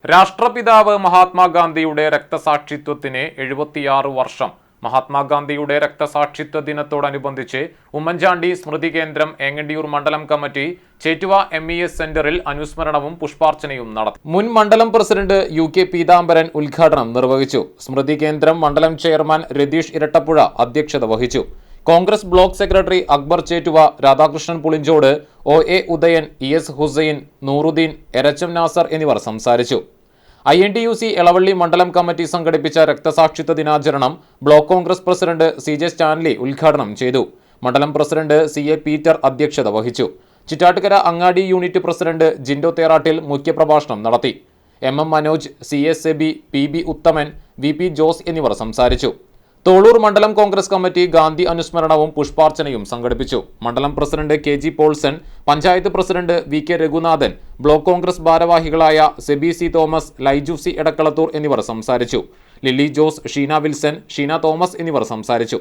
രാഷ്ട്രപിതാവ് മഹാത്മാഗാന്ധിയുടെ രക്തസാക്ഷിത്വത്തിന് 76 വർഷം. മഹാത്മാഗാന്ധിയുടെ രക്തസാക്ഷിത്വ ദിനത്തോടനുബന്ധിച്ച് ഉമ്മൻചാണ്ടി സ്മൃതി കേന്ദ്രം ഏങ്ങണ്ടിയൂർ മണ്ഡലം കമ്മിറ്റി ചേറ്റുവ MES സെന്ററിൽ അനുസ്മരണവും പുഷ്പാർച്ചനയും നടത്തി. മുൻ മണ്ഡലം പ്രസിഡന്റ് UK പീതാംബരൻ ഉദ്ഘാടനം നിർവഹിച്ചു. സ്മൃതി കേന്ദ്രം മണ്ഡലം ചെയർമാൻ രതീഷ് ഇരട്ടപ്പുഴ അധ്യക്ഷത വഹിച്ചു. Congress block secretary Akbar Chettuva, Radhakrishnan Pulinchodu, OA Udayan, ES Hussain, Nooruddin, Eracham Nasar എന്നിവർ സംസാരിച്ചു. INTUC എളവള്ളി മണ്ഡലം കമ്മിറ്റി സംഘടിപ്പിച്ച രക്തസാക്ഷിത്വ ദിനാചരണം block Congress president CJ Stanley ഉദ്ഘാടനം ചെയ്തു. മണ്ഡലം പ്രസിഡന്റ് CA പീറ്റർ അധ്യക്ഷത വഹിച്ചു. ചിറ്റാട്ടുകര അങ്ങാടി യൂണിറ്റ് പ്രസിഡന്റ് ജിൻഡോ തേറാട്ടിൽ മുഖ്യപ്രഭാഷണം നടത്തി. MM Manoj, CA SEBI, PB ഉത്തമൻ, VP ജോസ് എന്നിവർ സംസാരിച്ചു. തോളൂർ മണ്ഡലം കോൺഗ്രസ് കമ്മിറ്റി ഗാന്ധി അനുസ്മരണവും പുഷ്പാർച്ചനയും സംഘടിപ്പിച്ചു. മണ്ഡലം president KG Polson, panchayat president VK Raghunathan, block Congress ഭാരവാഹികളായ സെബി C തോമസ്, ലൈജു C എടക്കളത്തൂർ എന്നിവർ സംസാരിച്ചു. ലില്ലി ജോസ്, ഷീന വിൽസൺ, ഷീന തോമസ് എന്നിവർ സംസാരിച്ചു.